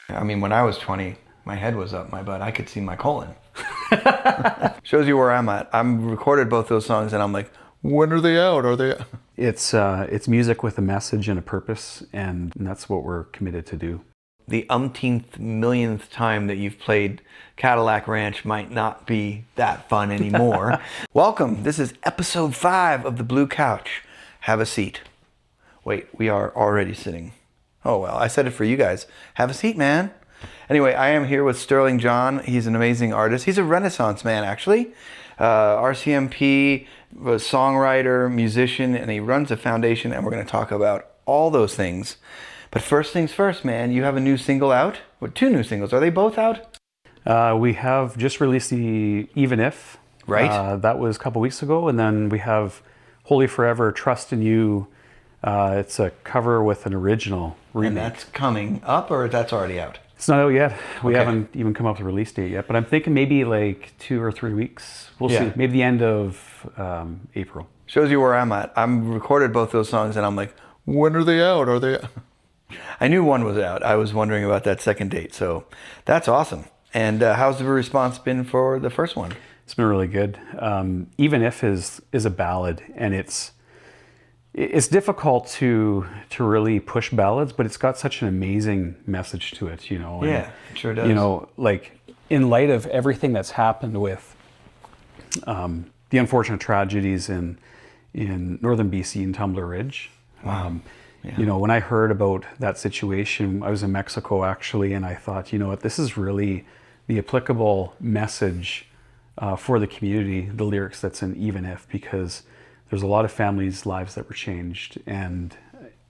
I mean, when I was 20, my head was up my butt. I could see my colon. Shows you where I'm at. I'm recorded both those songs and I'm like, when are they out? Are they? It's music with a message and a purpose, and that's what we're committed to do. The umpteenth millionth time that you've played Cadillac Ranch might not be that fun anymore. Welcome. This is episode 5 of The Blue Couch. Have a seat. Wait, we are already sitting. Oh, well, I said it for you guys. Have a seat, man. Anyway, I am here with Stirling John. He's an amazing artist. He's a Renaissance man, actually. RCMP, was songwriter, musician, and he runs a foundation, and we're going to talk about all those things. But first things first, man, you have a new single out? Well, 2 new singles. Are they both out? We have just released the Even If. Right. That was a couple weeks ago. And then we have Holy Forever, Trust in You. It's a cover with an original remake. And that's coming up, or that's already out? It's not out yet. We Okay. haven't even come up with a release date yet. But I'm thinking maybe like 2 or 3 weeks. We'll Yeah. see. Maybe the end of April. Shows you where I'm at. I'm recorded both those songs, and I'm like, when are they out? Are they? I knew one was out. I was wondering about that second date, so that's awesome. And how's the response been for the first one? It's been really good. Even If is a ballad, and it's difficult to really push ballads, but it's got such an amazing message to it, you know. And, Yeah, it sure does. You know, like in light of everything that's happened with the unfortunate tragedies in northern BC and Tumbler Ridge. Yeah. You know, when I heard about that situation, I was in Mexico actually, and I thought, you know what, this is really the applicable message for the community, the lyrics that's in Even If, because there's a lot of families' lives that were changed, and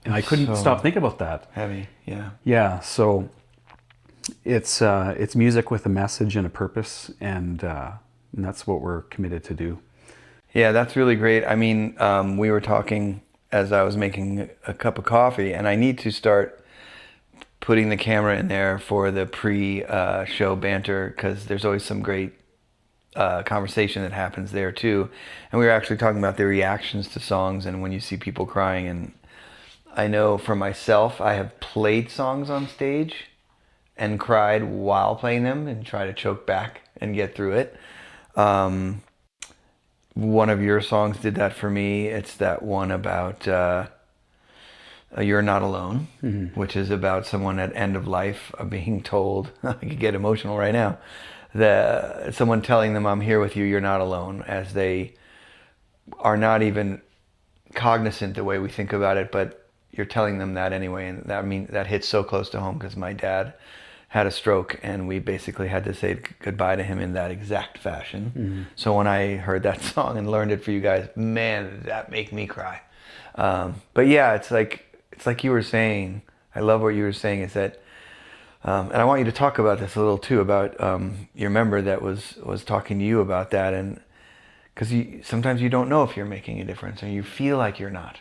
I couldn't stop thinking about that. Heavy, yeah. Yeah, so it's music with a message and a purpose, and that's what we're committed to do. Yeah, that's really great. I mean, we were talking as I was making a cup of coffee, and I need to start putting the camera in there for the pre-show banter, because there's always some great conversation that happens there too. And we were actually talking about the reactions to songs and when you see people crying. And I know for myself, I have played songs on stage and cried while playing them and try to choke back and get through it. One of your songs did that for me. It's that one about You're Not Alone, mm-hmm. which is about someone at end of life being told, I could get emotional right now, someone telling them, I'm here with you, you're not alone, as they are not even cognizant the way we think about it, but you're telling them that anyway. And that hits so close to home, because my dad had a stroke and we basically had to say goodbye to him in that exact fashion. Mm-hmm. So when I heard that song and learned it for you guys, man, did that make me cry. But yeah, it's like you were saying, I love what you were saying, is that and I want you to talk about this a little too, about your member that was talking to you about that, and because sometimes you don't know if you're making a difference, or you feel like you're not.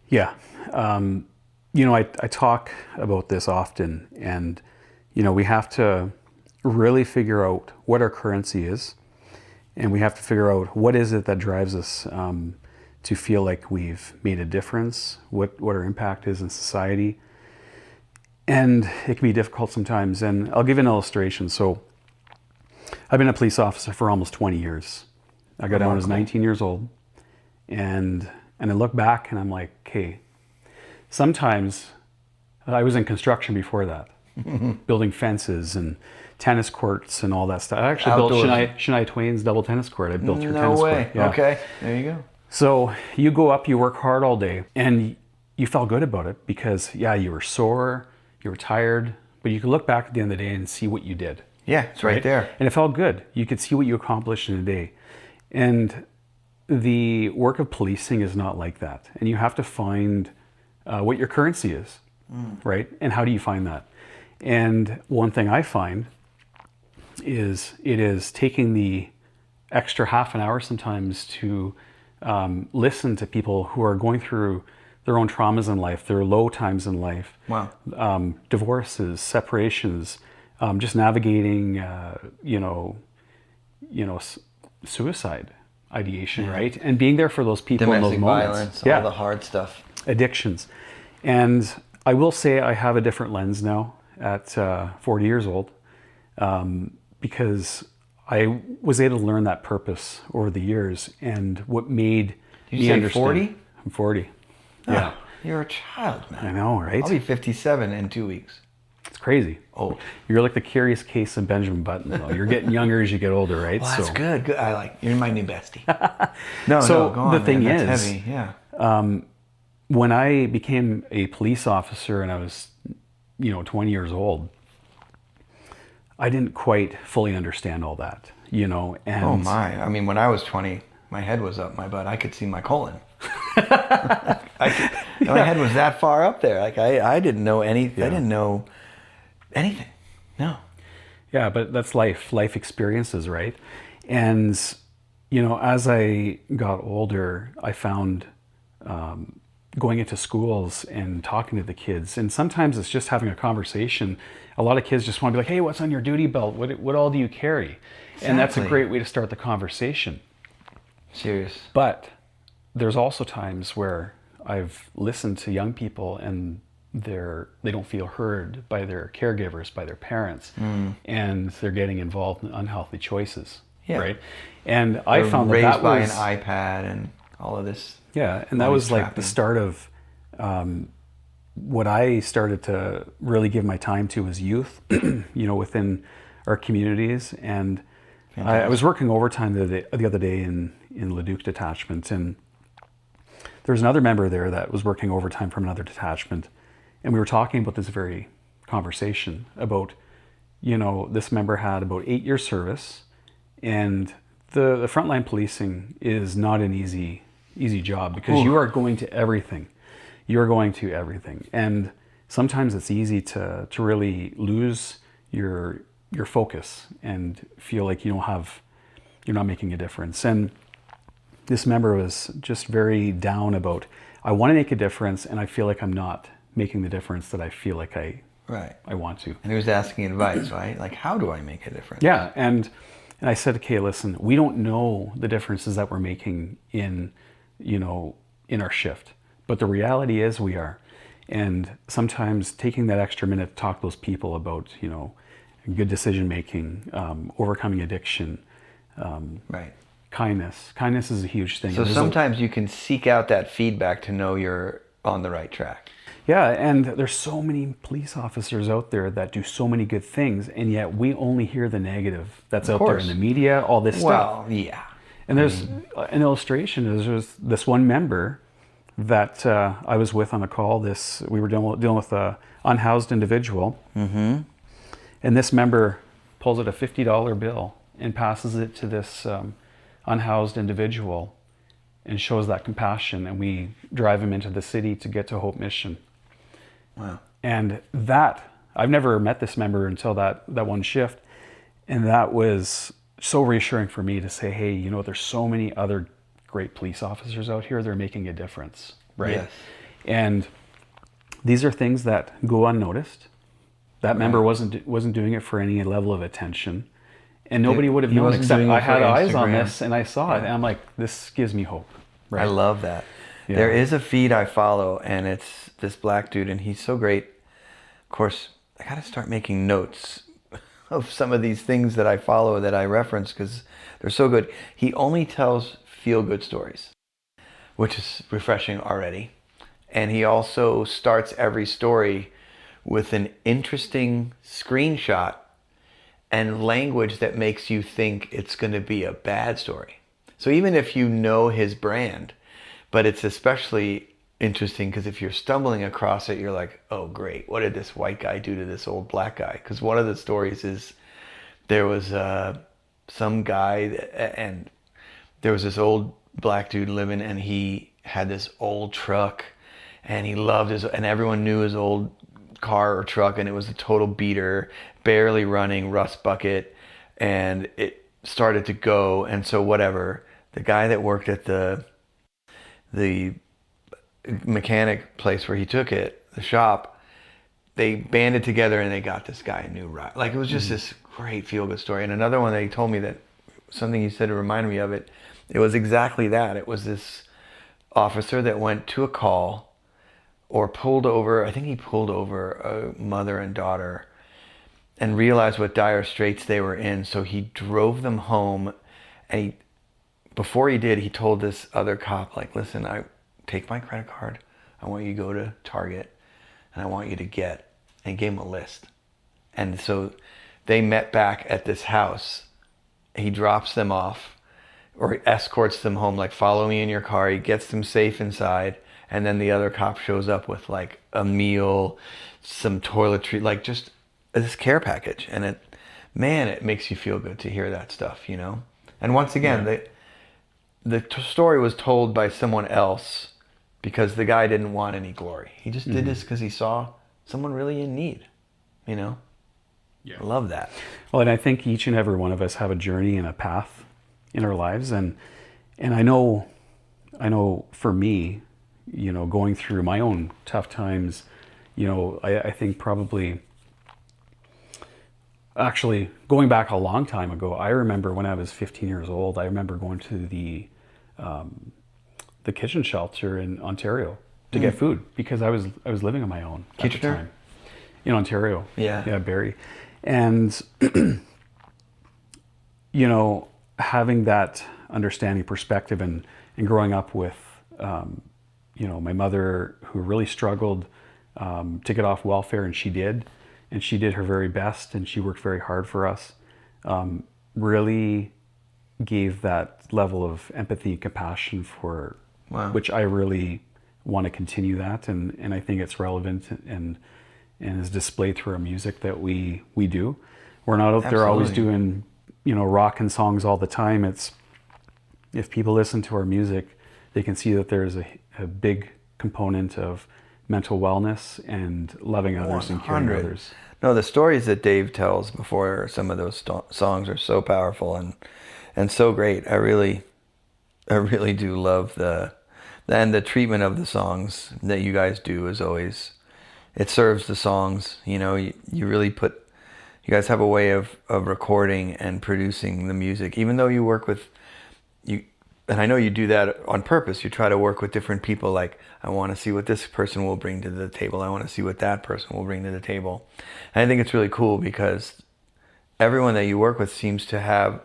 Yeah, you know, I talk about this often, and you know, we have to really figure out what our currency is, and we have to figure out what is it that drives us to feel like we've made a difference, what our impact is in society. And it can be difficult sometimes. And I'll give you an illustration. So I've been a police officer for almost 20 years. I got out when I was 19 years old. And I look back and I'm like, okay, sometimes I was in construction before that, building fences and tennis courts and all that stuff. I actually built Shania Twain's double tennis court. I built her tennis court. No way. Yeah. Okay, there you go. So you go up, you work hard all day, and you felt good about it because, yeah, you were sore, you were tired, but you could look back at the end of the day and see what you did. Yeah, it's right there. And it felt good. You could see what you accomplished in a day. And the work of policing is not like that. And you have to find what your currency is, right? And how do you find that? And one thing I find is it is taking the extra half an hour sometimes to listen to people who are going through their own traumas in life, their low times in life. Wow. Divorces, separations, just navigating, suicide ideation, right? And being there for those people in those moments. Domestic violence, all the hard stuff. Addictions. And I will say I have a different lens now. at 40 years old, because I was able to learn that purpose over the years, and what made Did me you say understand. 40? I'm 40. Oh, Yeah, you're a child, man. I know, right? I'll be 57 in 2 weeks. It's crazy. Old. You're like the curious case of Benjamin Button, though. You're getting younger as you get older, right? Well, that's good. Good. You're my new bestie. So go on, the thing man. That's is, heavy. Yeah. when I became a police officer and I was, 20 years old, I didn't quite fully understand all that, and Oh my! I mean, when I was 20, my head was up my butt. I could see my colon. My head was that far up there. Like I didn't know anything. I didn't know anything. No. Yeah, but that's life experiences, right? And, as I got older, I found going into schools and talking to the kids, and sometimes it's just having a conversation. A lot of kids just want to be like, hey, what's on your duty belt? What all do you carry? Exactly. And that's a great way to start the conversation. Serious. But there's also times where I've listened to young people and they don't feel heard by their caregivers, by their parents, and they're getting involved in unhealthy choices, right? And I found raised that by was an iPad and all of this. Yeah, and that was like the start of what I started to really give my time to as youth, within our communities. And I was working overtime the other day in Leduc detachment, and there was another member there that was working overtime from another detachment, and we were talking about this very conversation about, this member had about 8 years service, and the frontline policing is not an easy job, because you are going to everything. You're going to everything, and sometimes it's easy to really lose your focus and feel like you're not making a difference. And this member was just very down about, I want to make a difference, and I feel like I'm not making the difference that I feel like I want to. And he was asking advice, right? Like, how do I make a difference? Yeah, and I said, okay, listen, we don't know the differences that we're making in our shift, but the reality is we are. And sometimes taking that extra minute to talk to those people about, good decision making, overcoming addiction, right. Kindness is a huge thing. So sometimes you can seek out that feedback to know you're on the right track. Yeah, and there's so many police officers out there that do so many good things, and yet we only hear the negative that's out there in the media, all this stuff. Well, yeah. And there's an illustration. There's this one member that I was with on a call. We were dealing with an unhoused individual, and this member pulls out a $50 bill and passes it to this unhoused individual and shows that compassion, and we drive him into the city to get to Hope Mission. Wow. And I've never met this member until that one shift, and that was so reassuring for me to say, hey, there's so many other great police officers out here that are making a difference, right? Yes. And these are things that go unnoticed. That member wasn't doing it for any level of attention, and nobody would have known, except I had eyes on this and I saw it, and I'm like, this gives me hope. Right? I love that. Yeah. There is a feed I follow, and it's this black dude, and he's so great. Of course, I got to start making notes of some of these things that I follow that I reference because they're so good. He only tells feel-good stories, which is refreshing already. And he also starts every story with an interesting screenshot and language that makes you think it's going to be a bad story. So even if you know his brand, but it's especially interesting because if you're stumbling across it, you're like, oh, great. What did this white guy do to this old black guy? Because one of the stories is there was some guy and there was this old black dude living, and he had this old truck, and he loved and everyone knew his old car or truck, and it was a total beater, barely running, rust bucket, and it started to go. And so whatever, the guy that worked at the mechanic place where he took it, the shop, they banded together and they got this guy a new ride. Like, it was just this great feel-good story. And another one that he told me, that something he said reminded me of it, it was exactly that. It was this officer that went to a call or pulled over, I think he pulled over a mother and daughter and realized what dire straits they were in. So he drove them home, and before he did, he told this other cop, like, listen, I take my credit card. I want you to go to Target, and I want you to get, and gave him a list. And so they met back at this house. He drops them off, or escorts them home, like, follow me in your car. He gets them safe inside, and then the other cop shows up with, like, a meal, some toiletry, like, just this care package. And it makes you feel good to hear that stuff, you know? And once again, the story was told by someone else because the guy didn't want any glory. He just did this because he saw someone really in need, you know? Yeah. I love that. Well, and I think each and every one of us have a journey and a path in our lives. And I know for me, you know, going through my own tough times, you know, I think probably, actually going back a long time ago, I remember when I was 15 years old, I remember going to the kitchen shelter in Ontario to get food because I was living on my own at the time in Ontario. Yeah, Barrie. And you know, having that understanding perspective and growing up with you know, my mother who really struggled to get off welfare, and she did her very best, and she worked very hard for us, really gave that level of empathy and compassion for which I really want to continue that, and I think it's relevant and is displayed through our music that we do. We're not out there always doing, you know, rockin' songs all the time. It's, if people listen to our music, they can see that there's a big component of mental wellness and loving others and caring others. No, the stories that Dave tells before some of those songs are so powerful and so great. I really do love the treatment of the songs that you guys do is always, it serves the songs. You know, you really you guys have a way of recording and producing the music, even though you work with and I know you do that on purpose. You try to work with different people. Like, I want to see what this person will bring to the table. I want to see what that person will bring to the table. And I think it's really cool because everyone that you work with seems to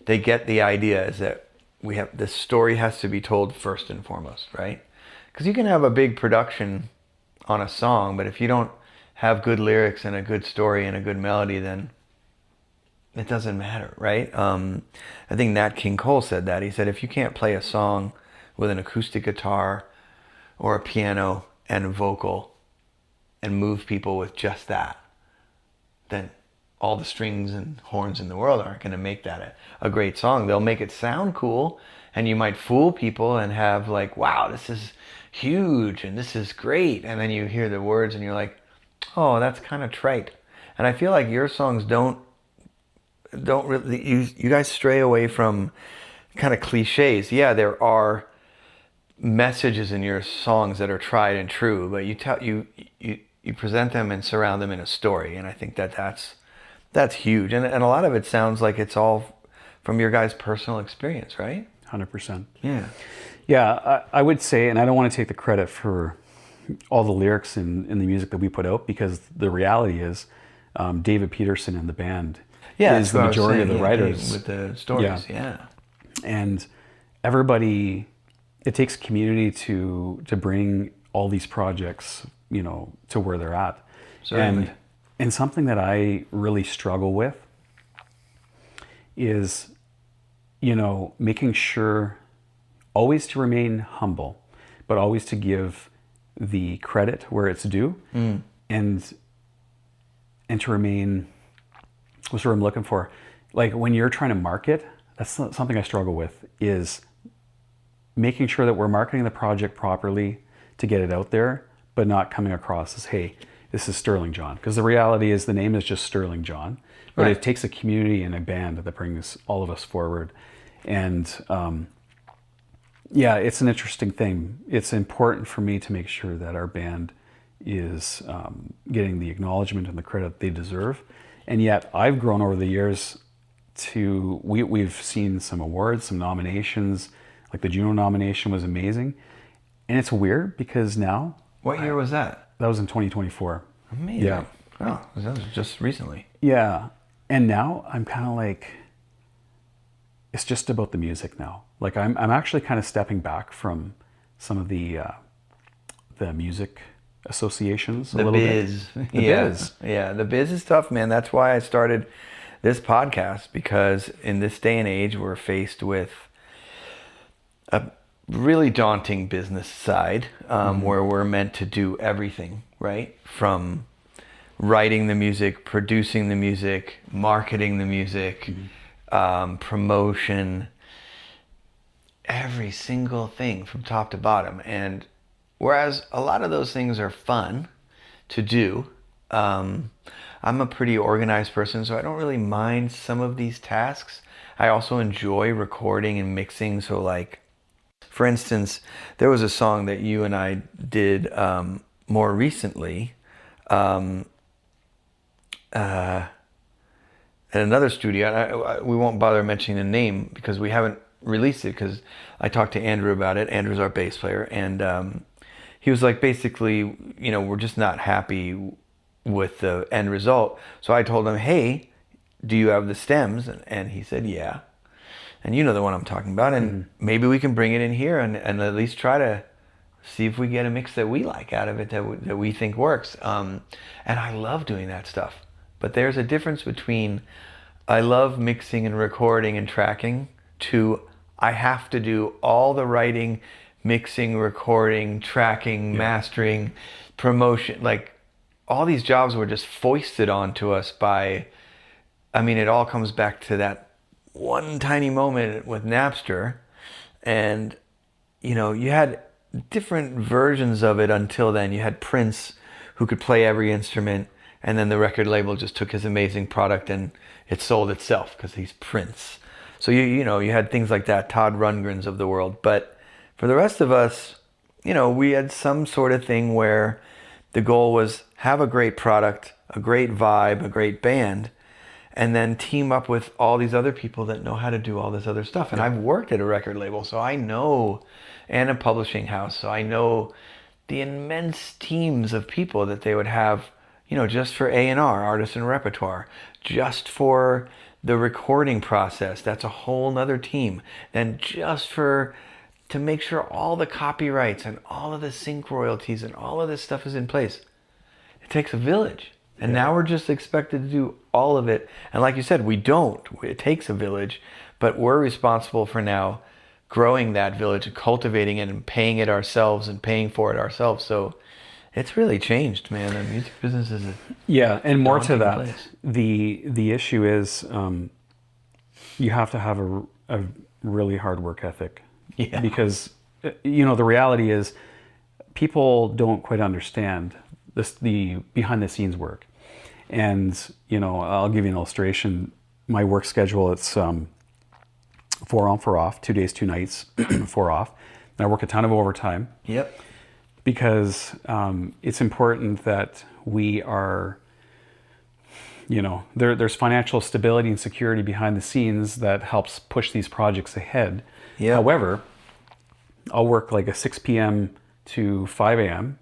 they get the idea is that this story has to be told first and foremost, right? Because you can have a big production on a song, but if you don't have good lyrics and a good story and a good melody, then it doesn't matter, right? I think Nat King Cole said that. He said, if you can't play a song with an acoustic guitar or a piano and a vocal and move people with just that, then all the strings and horns in the world aren't going to make that a great song. They'll make it sound cool, and you might fool people and have like, wow, this is huge and this is great. And then you hear the words and you're like, oh, that's kind of trite. And I feel like your songs don't really, you guys stray away from kind of cliches. Yeah, there are messages in your songs that are tried and true, but you present them and surround them in a story, and I think that's huge. And a lot of it sounds like it's all from your guys' personal experience, right? 100%. Yeah, I would say, and I don't want to take the credit for all the lyrics in the music that we put out, because the reality is David Peterson and the band is the majority of the writers with the stories. Yeah. And everybody, it takes community to bring all these projects, you know, to where they're at. Certainly. And something that I really struggle with is, you know, making sure always to remain humble, but always to give the credit where it's due, and to remain, what's the word I'm looking for? Like, when you're trying to market, that's something I struggle with, is making sure that we're marketing the project properly to get it out there, but not coming across as, hey, this is Stirling John. Because the reality is the name is just Stirling John, but it takes a community and a band that brings all of us forward. And yeah, it's an interesting thing. It's important for me to make sure that our band is getting the acknowledgement and the credit they deserve. And yet I've grown over the years to, we've seen some awards, some nominations, like the Juno nomination was amazing. And it's weird because now... What year was that? That was in 2024. Amazing. Yeah. Oh, that was just recently. Yeah. And now I'm kind of like, it's just about the music now. Like I'm actually kind of stepping back from some of the music associations a The little biz. bit. The Yeah. biz. Yeah. The biz is tough, man. That's why I started this podcast, because in this day and age, we're faced with a really daunting business side, where we're meant to do everything, right? From writing the music, producing the music, marketing the music, promotion, every single thing from top to bottom. And whereas a lot of those things are fun to do, I'm a pretty organized person, so I don't really mind some of these tasks. I also enjoy recording and mixing. So like, for instance, there was a song that you and I did more recently at another studio. We won't bother mentioning the name because we haven't released it, because I talked to Andrew about it. Andrew's our bass player, and he was like, basically, we're just not happy with the end result. So I told him, hey, do you have the stems? And he said, yeah. And you know the one I'm talking about. And maybe we can bring it in here and at least try to see if we get a mix that we like out of it, that we think works. And I love doing that stuff. But there's a difference between I love mixing and recording and tracking to I have to do all the writing, mixing, recording, tracking, mastering, promotion. Like, all these jobs were just foisted onto us by, it all comes back to that one tiny moment with Napster. And, you had different versions of it until then. You had Prince, who could play every instrument, and then the record label just took his amazing product and it sold itself because he's Prince. So you had things like that, Todd Rundgrens of the world. But for the rest of us, we had some sort of thing where the goal was have a great product, a great vibe, a great band, and then team up with all these other people that know how to do all this other stuff. And I've worked at a record label, so I know, and a publishing house, so I know the immense teams of people that they would have, just for A&R, artist and repertoire, just for the recording process, that's a whole nother team. Then just to make sure all the copyrights and all of the sync royalties and all of this stuff is in place. It takes a village. And now we're just expected to do all of it. And like you said, we don't. It takes a village, but we're responsible for now growing that village and cultivating it and paying it ourselves and paying for it ourselves. So it's really changed, man. The music business is and more to that. place. The issue is you have to have a really hard work ethic. Yeah. Because the reality is people don't quite understand the behind the scenes work. And I'll give you an illustration. My work schedule, it's 4 on, 4 off, 2 days, 2 nights, 4 off. And I work a ton of overtime. Yep. Because it's important that we are, there's financial stability and security behind the scenes that helps push these projects ahead. Yeah. However, I'll work like a 6 p.m. to 5 a.m.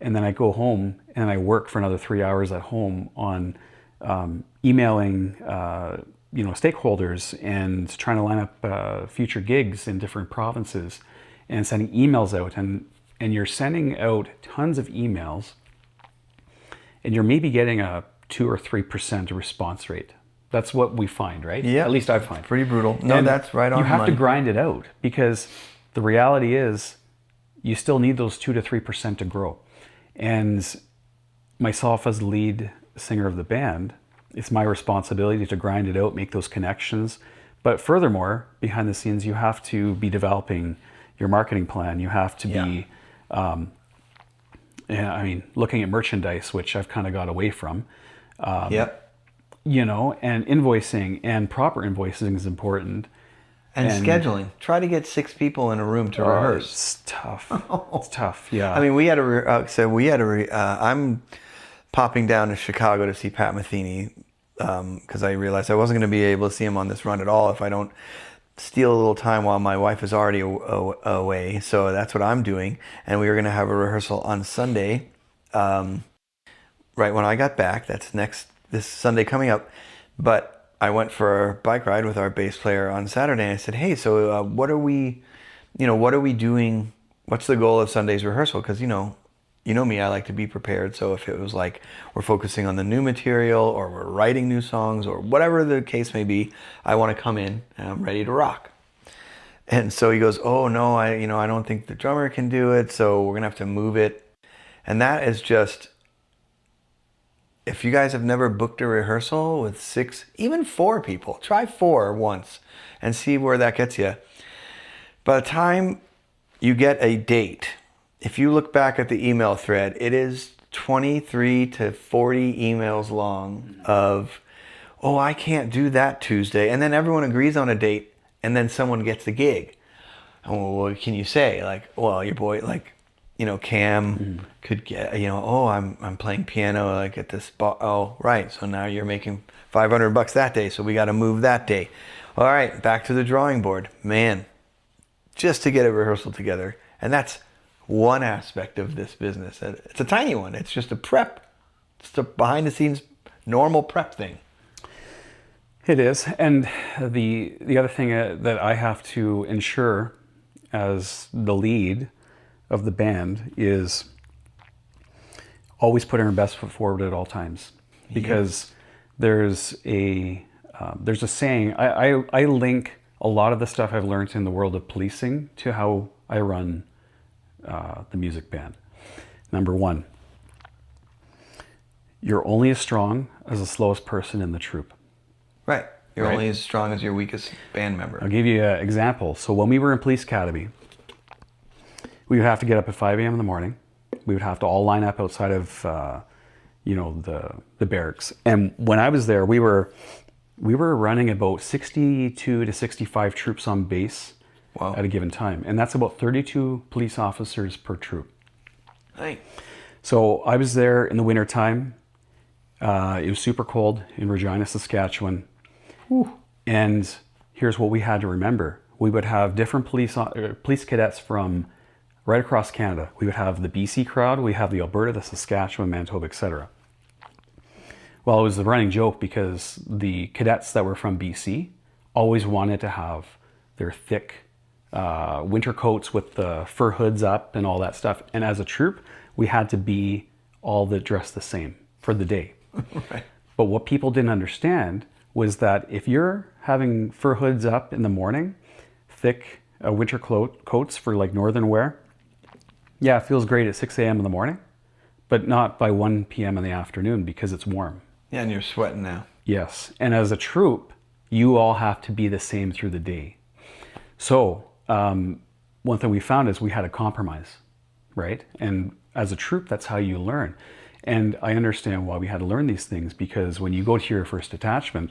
and then I go home and I work for another 3 hours at home on emailing, stakeholders and trying to line up future gigs in different provinces and sending emails out. And you're sending out tons of emails and you're maybe getting a 2 or 3% response rate. That's what we find, right? Yeah. At least I find. Pretty brutal. No, And that's right on. You have money. to grind it out because the reality is you still need those 2 to 3% to grow. And myself as the lead singer of the band, it's my responsibility to grind it out, make those connections. But furthermore, behind the scenes, you have to be developing your marketing plan. You have to be, looking at merchandise, which I've kind of got away from. Yep. And invoicing and proper invoicing is important. And scheduling. Try to get 6 people in a room to rehearse. It's tough. It's tough. Yeah. I'm popping down to Chicago to see Pat Metheny because I realized I wasn't going to be able to see him on this run at all if I don't steal a little time while my wife is already away. So that's what I'm doing. And we were going to have a rehearsal on Sunday. right when I got back. That's this Sunday coming up. But I went for a bike ride with our bass player on Saturday. And I said, hey, so what are we doing? What's the goal of Sunday's rehearsal? Because, you know me, I like to be prepared. So if it was like we're focusing on the new material or we're writing new songs or whatever the case may be, I want to come in and I'm ready to rock. And so he goes, oh no, I don't think the drummer can do it. So we're going to have to move it. And that is just, if you guys have never booked a rehearsal with 6, even 4 people, try 4 once and see where that gets you. By the time you get a date, if you look back at the email thread, it is 23 to 40 emails long of, oh, I can't do that Tuesday. And then everyone agrees on a date and then someone gets the gig. And well, what can you say? Like, well, your boy, like, Cam could get, oh, I'm playing piano like at this spot. Oh, right. So now you're making $500 that day. So we got to move that day. All right, back to the drawing board. Man, just to get a rehearsal together. And that's one aspect of this business. It's a tiny one. It's just a prep. It's a behind the scenes normal prep thing. It is. And the other thing that I have to ensure as the lead of the band is always putting our best foot forward at all times, because there's a saying. I link a lot of the stuff I've learned in the world of policing to how I run the music band. Number 1, you're only as strong as the slowest person in the troupe. Right. You're only as strong as your weakest band member. I'll give you an example. So when we were in Police Academy, we would have to get up at 5 a.m. in the morning. We would have to all line up outside of, the barracks. And when I was there, we were running about 62 to 65 troops on base at a given time. And that's about 32 police officers per troop. Hey. So I was there in the wintertime. It was super cold in Regina, Saskatchewan. Whew. And here's what we had to remember. We would have different police cadets from right across Canada. We would have the BC crowd, we have the Alberta, the Saskatchewan, Manitoba, etc. Well, it was the running joke because the cadets that were from BC always wanted to have their thick winter coats with the fur hoods up and all that stuff. And as a troop, we had to be all dressed the same for the day. Right. But what people didn't understand was that if you're having fur hoods up in the morning, thick winter coats for like northern wear, yeah, it feels great at 6 a.m. in the morning, but not by 1 p.m. in the afternoon because it's warm. Yeah, and you're sweating now. Yes, and as a troop, you all have to be the same through the day. So one thing we found is we had a compromise, right? And as a troop, that's how you learn. And I understand why we had to learn these things, because when you go to your first detachment,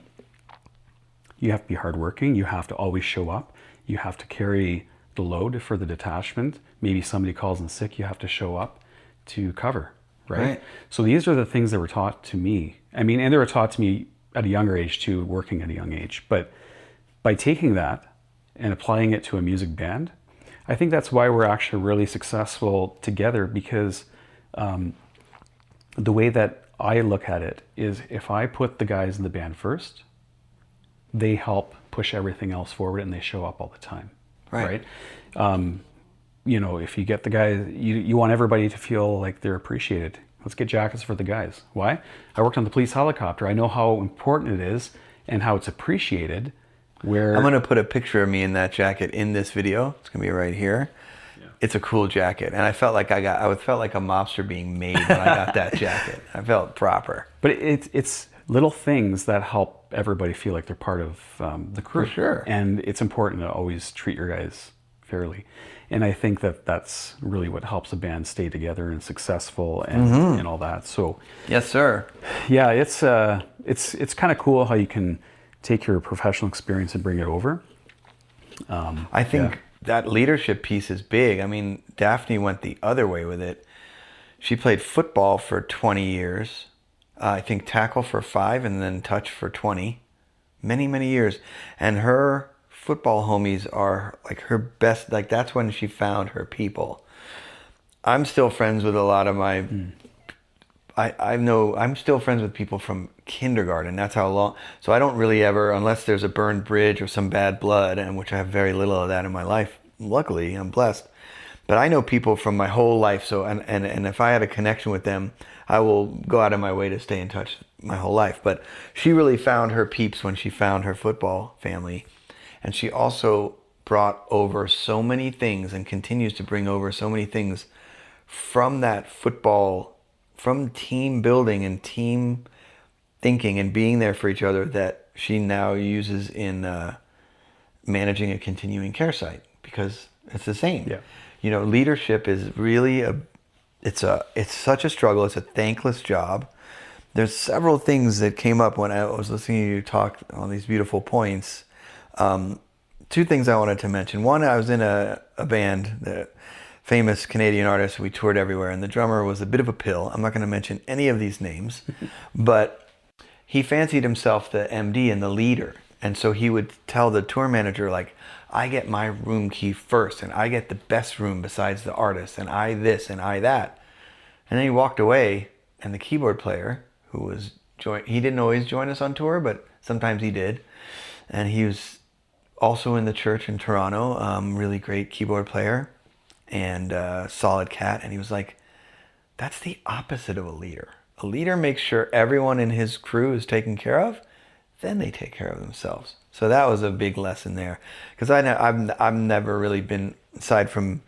you have to be hardworking. You have to always show up. You have to carry the load for the detachment. Maybe somebody calls in sick, you have to show up to cover, right? So these are the things that were taught to me. I mean, and they were taught to me at a younger age too, working at a young age. But by taking that and applying it to a music band, I think that's why we're actually really successful together, because the way that I look at it is, if I put the guys in the band first, they help push everything else forward and they show up all the time. Right? If you get the guys, you want everybody to feel like they're appreciated. Let's get jackets for the guys. Why? I worked on the police helicopter. I know how important it is and how it's appreciated. I'm going to put a picture of me in that jacket in this video. It's going to be right here. Yeah. It's a cool jacket. And I felt like I felt like a mobster being made when I got that jacket. I felt proper. But it's little things that help everybody feel like they're part of the crew. For sure. And it's important to always treat your guys fairly. And I think that that's really what helps a band stay together and successful and all that. So yes, sir. Yeah, it's kind of cool how you can take your professional experience and bring it over. I think that leadership piece is big. I mean, Daphne went the other way with it. She played football for 20 years. I think tackle for 5 and then touch for 20. Many, many years. And her football homies are like her best, like that's when she found her people. I'm still friends with a lot of my I'm still friends with people from kindergarten. That's how long. So I don't really ever, unless there's a burned bridge or some bad blood, and which I have very little of that in my life. Luckily, I'm blessed. But I know people from my whole life. So and if I had a connection with them, I will go out of my way to stay in touch my whole life. But she really found her peeps when she found her football family, and she also brought over so many things and continues to bring over so many things from that football, from team building and team thinking and being there for each other, that she now uses in managing a continuing care site, because it's the same. Yeah. Leadership is really it's such a struggle. It's a thankless job. There's several things that came up when I was listening to you talk on these beautiful points. Two things I wanted to mention. One, I was in a band, the famous Canadian artist. We toured everywhere, and the drummer was a bit of a pill. I'm not going to mention any of these names, but he fancied himself the MD and the leader. And so he would tell the tour manager, like, I get my room key first, and I get the best room besides the artist, and I this and I that. And then he walked away, and the keyboard player, who was he didn't always join us on tour, but sometimes he did. And he was also in the church in Toronto, really great keyboard player and solid cat. And he was like, that's the opposite of a leader. A leader makes sure everyone in his crew is taken care of, then they take care of themselves. So that was a big lesson there, because I've never really been, aside from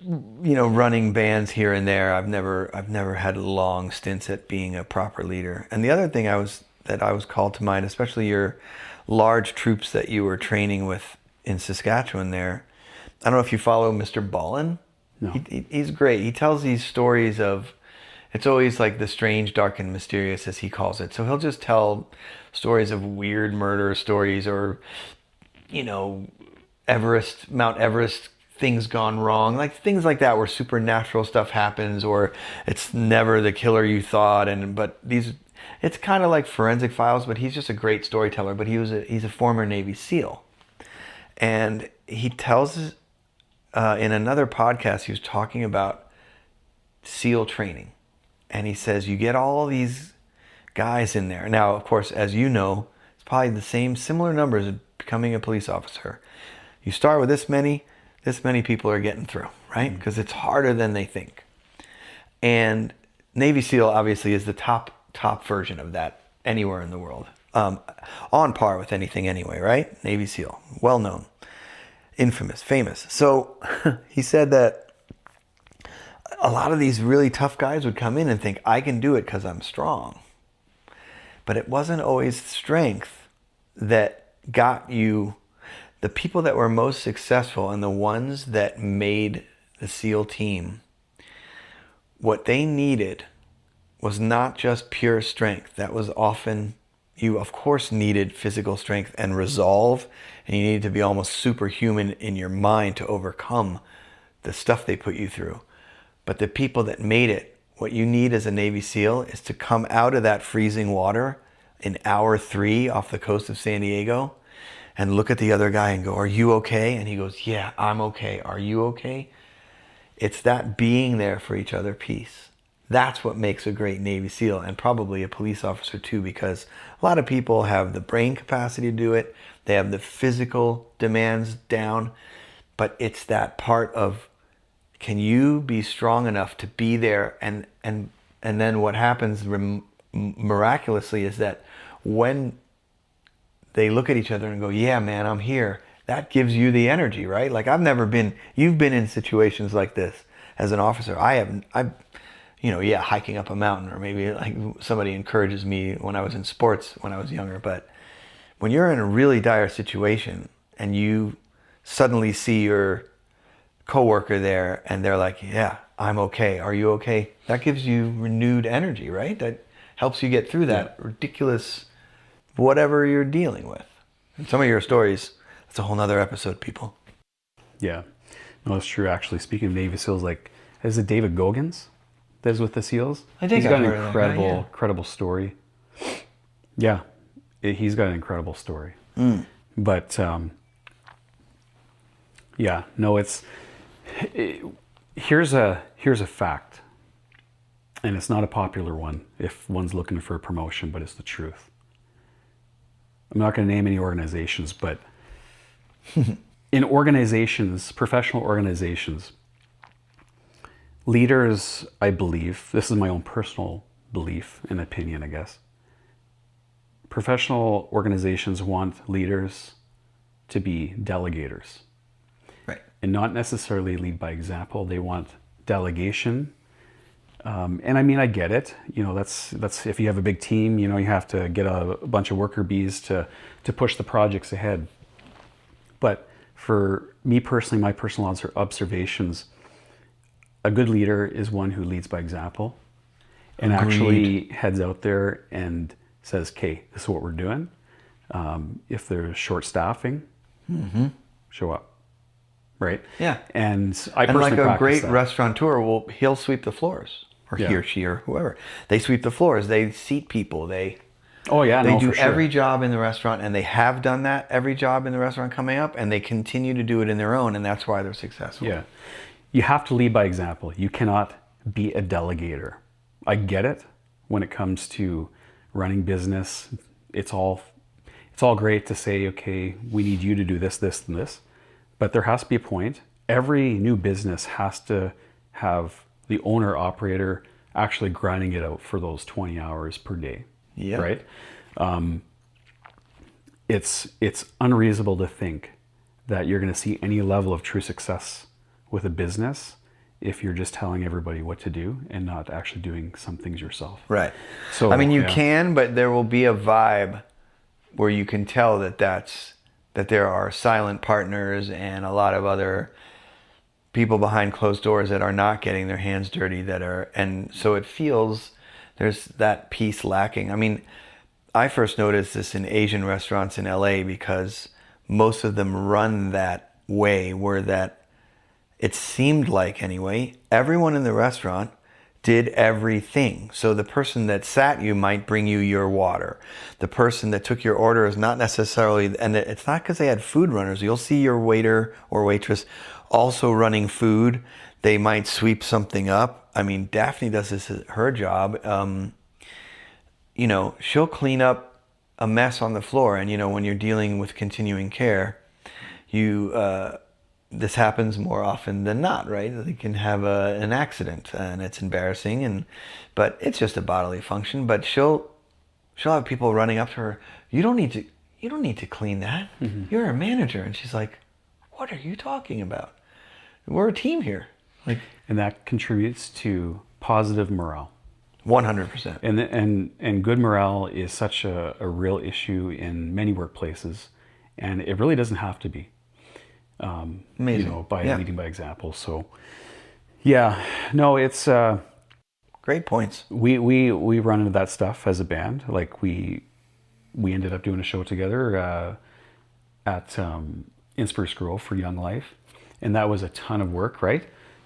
running bands here and there, I've never had long stints at being a proper leader. And the other thing that I was called to mind, especially your large troops that you were training with in Saskatchewan there. I don't know if you follow Mr. Ballin. No. He's great. He tells these stories of, it's always like the strange, dark, and mysterious, as he calls it. So he'll just tell stories of weird murder stories, or, Mount Everest things gone wrong, like things like that, where supernatural stuff happens, or it's never the killer you thought. It's kind of like Forensic Files, but he's just a great storyteller. But he's a former Navy SEAL, and he tells in another podcast, he was talking about SEAL training. And he says, you get all these guys in there. Now, of course, as you know, it's probably the similar numbers of becoming a police officer. You start with this many people are getting through, right? Because it's harder than they think. And Navy SEAL obviously is the top version of that anywhere in the world. On par with anything anyway, right? Navy SEAL, well known, infamous, famous. So he said that a lot of these really tough guys would come in and think, I can do it because I'm strong. But it wasn't always strength that got you. The people that were most successful and the ones that made the SEAL team, what they needed was not just pure strength. That was often, you of course needed physical strength and resolve, and you needed to be almost superhuman in your mind to overcome the stuff they put you through. But the people that made it, what you need as a Navy SEAL is to come out of that freezing water in hour 3 off the coast of San Diego and look at the other guy and go, are you okay? And he goes, yeah, I'm okay. Are you okay? It's that being there for each other piece. That's what makes a great Navy SEAL, and probably a police officer too, because a lot of people have the brain capacity to do it. They have the physical demands down, but it's that part of, can you be strong enough to be there? And then what happens miraculously is that when they look at each other and go, yeah, man, I'm here, that gives you the energy, right? Like you've been in situations like this as an officer. Hiking up a mountain, or maybe like somebody encourages me when I was in sports when I was younger. But when you're in a really dire situation and you suddenly see your coworker there and they're like, yeah, I'm okay. Are you okay? That gives you renewed energy, right? That helps you get through that ridiculous whatever you're dealing with. And some of your stories, that's a whole nother episode, people. Yeah. No, it's true. Actually, speaking of Navy SEALs, is it David Goggins that's with the SEALs? I think he's got an incredible story. Yeah. He's got an incredible story. But, here's a fact. And it's not a popular one if one's looking for a promotion, but it's the truth. I'm not going to name any organizations, but in organizations, professional organizations, leaders, I believe, this is my own personal belief and opinion, I guess. Professional organizations want leaders to be delegators. Right. And not necessarily lead by example. They want delegation. And I mean, I get it. You know, that's if you have a big team, you know, you have to get a bunch of worker bees to push the projects ahead. But for me personally, my personal observations, a good leader is one who leads by example and Agreed. actually heads out there and says, okay, this is what we're doing. If there's short staffing, show up. Right? Yeah. And I And personally like a practice great that. restaurateur, he'll sweep the floors, or Yeah. he or she or whoever. They sweep the floors. They seat people. They Oh yeah, They no, do for sure. every job in the restaurant, and they have done that every job in the restaurant coming up, and they continue to do it in their own, and that's why they're successful. Yeah. You have to lead by example. You cannot be a delegator. I get it when it comes to running business. It's all great to say, okay, we need you to do this, this, and this. But there has to be a point. Every new business has to have the owner operator actually grinding it out for those 20 hours per day. Yeah. Right? It's unreasonable to think that you're going to see any level of true success with a business if you're just telling everybody what to do and not actually doing some things yourself. Right. So I mean, you yeah. can, but there will be a vibe where you can tell that there are silent partners and a lot of other people behind closed doors that are not getting their hands dirty, and so it feels there's that piece lacking. I mean, I first noticed this in Asian restaurants in LA because most of them run that way, where that it seemed like, anyway, everyone in the restaurant did everything. So the person that sat you might bring you your water. The person that took your order is not necessarily, and it's not because they had food runners. You'll see your waiter or waitress also running food. They might sweep something up. I mean, Daphne does this as her job. You know, she'll clean up a mess on the floor. And, you know, when you're dealing with continuing care, this happens more often than not, right? You can have an accident and it's embarrassing, but it's just a bodily function. But she'll have people running up to her. You don't need to clean that. Mm-hmm. You're a manager. And she's like, what are you talking about? We're a team here. Like, and that contributes to positive morale. 100%. And good morale is such a real issue in many workplaces, and it really doesn't have to be. Amazing. You know, by leading by example. So, yeah, no, it's great points. We run into that stuff as a band. Like we ended up doing a show together at in Spruce Grove for Young Life, and that was a ton of work, right?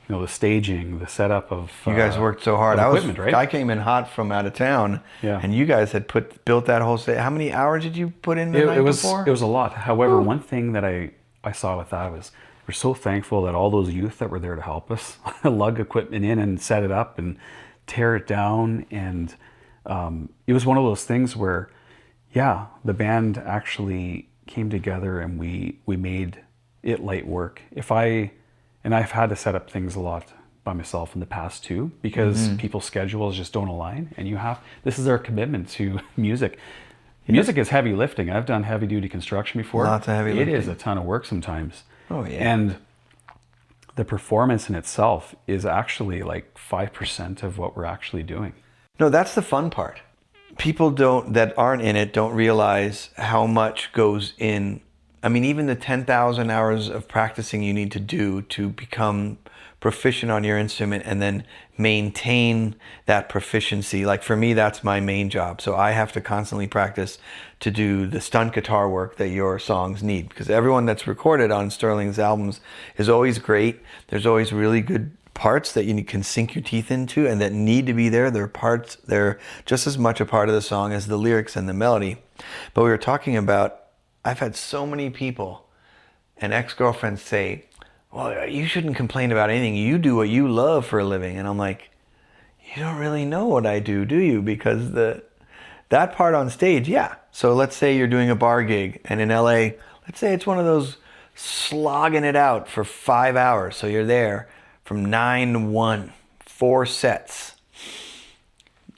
You know, the staging, the setup of you guys worked so hard. Right? I came in hot from out of town, yeah. And you guys had built that whole stage. How many hours did you put in the night before? It was a lot. However, one thing that I saw with that was we're so thankful that all those youth that were there to help us lug equipment in and set it up and tear it down. And it was one of those things where, yeah, the band actually came together and we made it light work. I've had to set up things a lot by myself in the past too, because people's schedules just don't align, and this is our commitment to music. Music is heavy lifting. I've done heavy duty construction before. Lots of heavy lifting. It is a ton of work sometimes. Oh yeah. And the performance in itself is actually like 5% of what we're actually doing. No, that's the fun part. People that aren't in it don't realize how much goes in. I mean, even the 10,000 hours of practicing you need to do to become proficient on your instrument and then maintain that proficiency. Like for me, that's my main job. So I have to constantly practice to do the stunt guitar work that your songs need, because everyone that's recorded on Stirling's albums is always great. There's always really good parts that you can sink your teeth into and that need to be there. They're just as much a part of the song as the lyrics and the melody. But we were talking about, I've had so many people and ex-girlfriends say, well, you shouldn't complain about anything. You do what you love for a living. And I'm like, you don't really know what I do you? Because that part on stage, yeah. So let's say you're doing a bar gig, and in LA, let's say it's one of those slogging it out for 5 hours. So you're there from 9 to 1, 4 sets.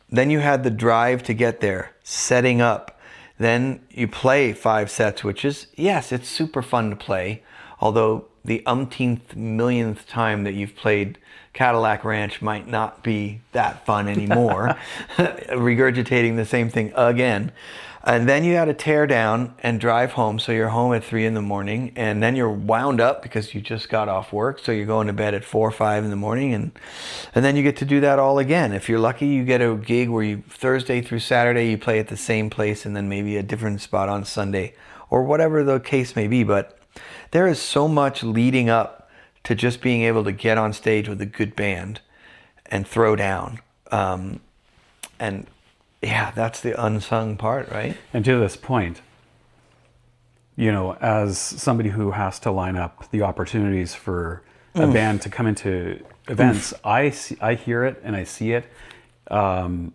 Then you had the drive to get there, setting up. Then you play 5 sets, which is, yes, it's super fun to play. Although the umpteenth millionth time that you've played Cadillac Ranch might not be that fun anymore. Regurgitating the same thing again. And then you had to tear down and drive home. So you're home at 3 in the morning, and then you're wound up because you just got off work. So you're going to bed at 4 or 5 in the morning, and then you get to do that all again. If you're lucky, you get a gig where you Thursday through Saturday, you play at the same place and then maybe a different spot on Sunday or whatever the case may be. But there is so much leading up to just being able to get on stage with a good band and throw down. And yeah, that's the unsung part, right? And to this point, you know, as somebody who has to line up the opportunities for a band to come into events, I hear it and I see it. You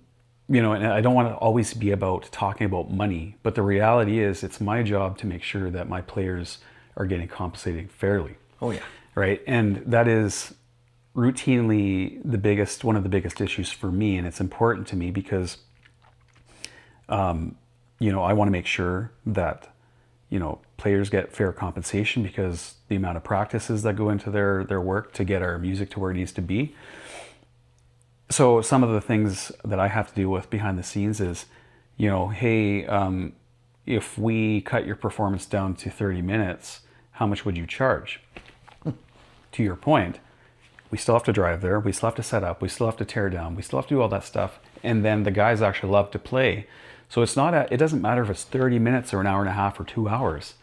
know, and I don't want to always be about talking about money, but the reality is it's my job to make sure that my players are getting compensated fairly. Oh yeah. Right. And that is routinely one of the biggest issues for me. And it's important to me because you know, I want to make sure that, you know, players get fair compensation because the amount of practices that go into their work to get our music to where it needs to be. So some of the things that I have to deal with behind the scenes is, you know, hey, if we cut your performance down to 30 minutes, how much would you charge? To your point, we still have to drive there, we still have to set up, we still have to tear down, we still have to do all that stuff. And then the guys actually love to play. So it doesn't matter if it's 30 minutes or an hour and a half or 2 hours.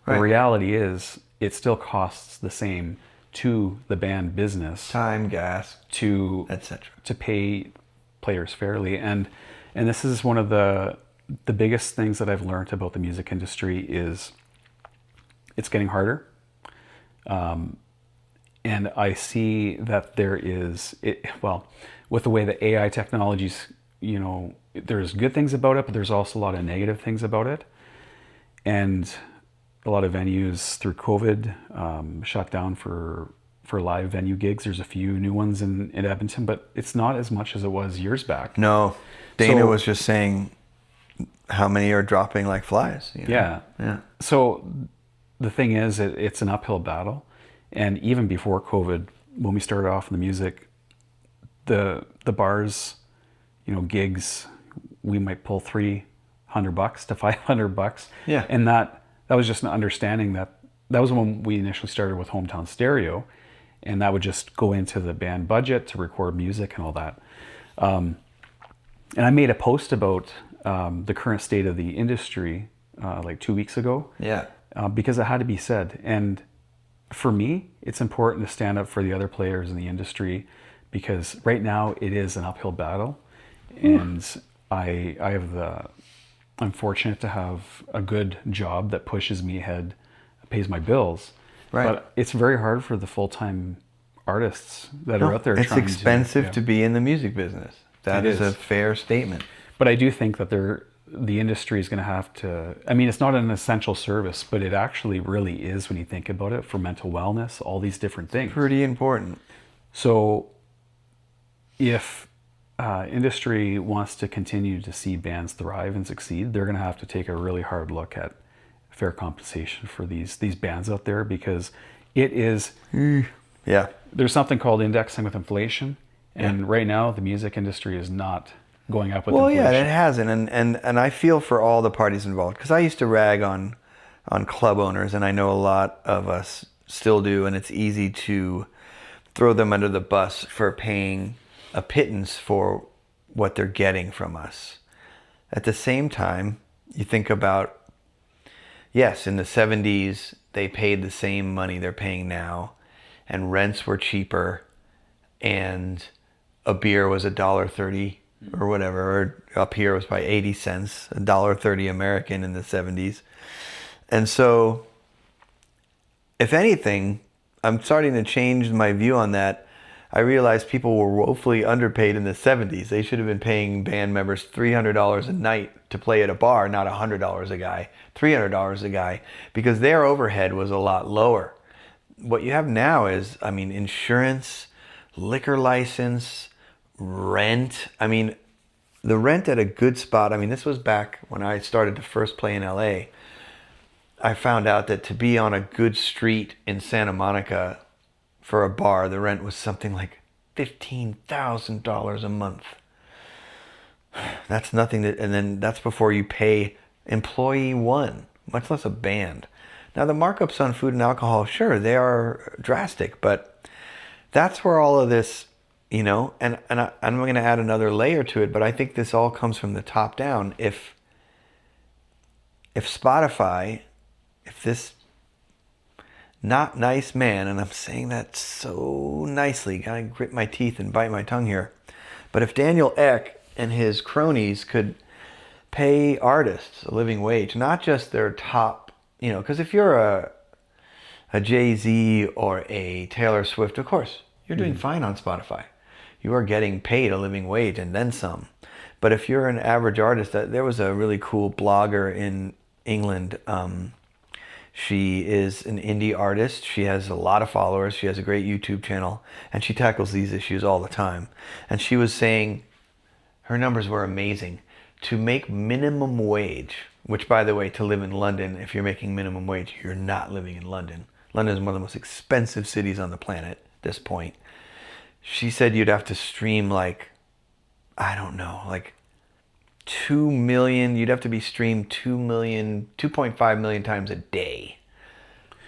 Right. The reality is it still costs the same to the band business. Time, gas, etc. To pay players fairly. And this is one of the biggest things that I've learned about the music industry is it's getting harder. And I see that with the way the AI technologies, you know, there's good things about it, but there's also a lot of negative things about it. And a lot of venues through COVID shut down for live venue gigs. There's a few new ones in Edmonton, but it's not as much as it was years back. No, Dana was just saying how many are dropping like flies. You know? Yeah. So the thing is, it's an uphill battle. And even before COVID, when we started off in the music, the bars, you know, gigs, we might pull $300 to $500. Yeah. And that was just an understanding that was when we initially started with Hometown Stereo, and that would just go into the band budget to record music and all that. And I made a post about the current state of the industry like 2 weeks ago. Yeah. Because it had to be said. And for me, it's important to stand up for the other players in the industry because right now it is an uphill battle. And I'm fortunate to have a good job that pushes me ahead, pays my bills. Right. But it's very hard for the full-time artists that are out there. It's expensive to be in the music business. That is a fair statement. But I do think that the industry is going to have to, I mean, it's not an essential service, but it actually really is when you think about it for mental wellness, all these different things. Pretty important. So if industry wants to continue to see bands thrive and succeed, they're going to have to take a really hard look at fair compensation for these bands out there because it is, there's something called indexing with inflation. And right now the music industry is not going up with inflation. Well, yeah, it hasn't. And I feel for all the parties involved because I used to rag on club owners, and I know a lot of us still do, and it's easy to throw them under the bus for paying a pittance for what they're getting from us. At the same time, you think about, yes, in the 70s, they paid the same money they're paying now, and rents were cheaper, and a beer was $1.30 or whatever, or up here was by 80 cents, $1.30 American in the 70s. And so, if anything, I'm starting to change my view on that. I realized people were woefully underpaid in the 70s. They should have been paying band members $300 a night to play at a bar, not $100 a guy, $300 a guy, because their overhead was a lot lower. What you have now is, I mean, insurance, liquor license, rent. I mean, the rent at a good spot, I mean, this was back when I started to first play in LA. I found out that to be on a good street in Santa Monica for a bar, the rent was something like $15,000 a month. That's nothing to, and then that's before you pay employee one, much less a band. Now the markups on food and alcohol, sure, they are drastic, but that's where all of this, you know, and I'm going to add another layer to it, but I think this all comes from the top down. If Spotify, if this not nice man, and I'm saying that so nicely, gotta grit my teeth and bite my tongue here, but if Daniel Ek and his cronies could pay artists a living wage, not just their top, you know, because if you're a Jay-Z or a Taylor Swift, of course, you're doing fine on Spotify. You are getting paid a living wage and then some. But if you're an average artist, there was a really cool blogger in England. She is an indie artist. She has a lot of followers. She has a great YouTube channel, and she tackles these issues all the time. And she was saying her numbers were amazing. To make minimum wage, which, by the way, to live in London, if you're making minimum wage, you're not living in London. London is one of the most expensive cities on the planet at this point. She said you'd have to stream like, I don't know, like 2 million. You'd have to be streamed 2.5 million times a day.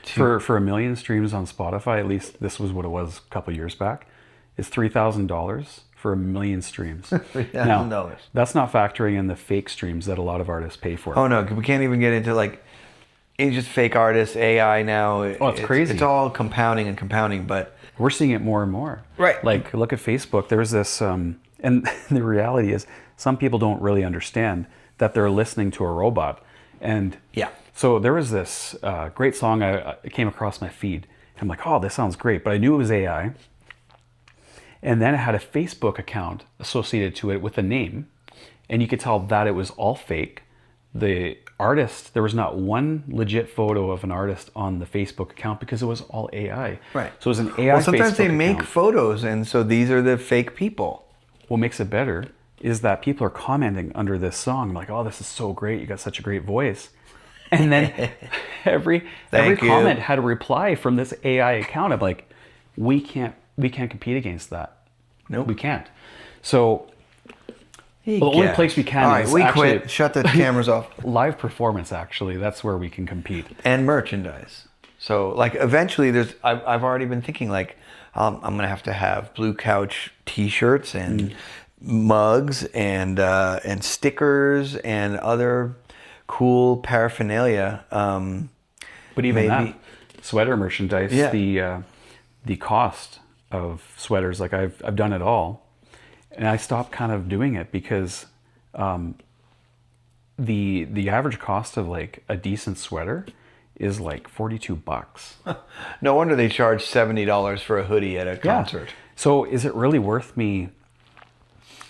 For a million streams on Spotify, at least this was what it was a couple years back, is $3,000 for a million streams. $3,000. Now, that's not factoring in the fake streams that a lot of artists pay for. Oh no, we can't even get into like, it's just fake artists, AI now. Oh, it's crazy. It's all compounding and compounding, but we're seeing it more and more. Right. Like, look at Facebook. There's this, and the reality is, some people don't really understand that they're listening to a robot. And yeah. So there was this great song I came across my feed. I'm like, oh, this sounds great. But I knew it was AI. And then it had a Facebook account associated to it with a name. And you could tell that it was all fake. The artist, there was not one legit photo of an artist on the Facebook account because it was all AI. Right. So it was an AI. Well, sometimes Facebook they make account. photos, and so these are the fake people. What makes it better is that people are commenting under this song, like, oh, this is so great. You got such a great voice. And then every comment had a reply from this AI account. I'm like, we can't compete against that. No, we can't. So the only place we can all right, is we actually quit. Shut the cameras off. Live performance. Actually, that's where we can compete. And merchandise. So like eventually, I've already been thinking like I'm gonna have to have Blue Couch T-shirts and mugs and stickers and other cool paraphernalia. But even that sweater merchandise, yeah. The cost of sweaters, like I've done it all, and I stopped kind of doing it because the average cost of like a decent sweater is like $42. No wonder they charge $70 for a hoodie at a concert. Yeah. So is it really worth me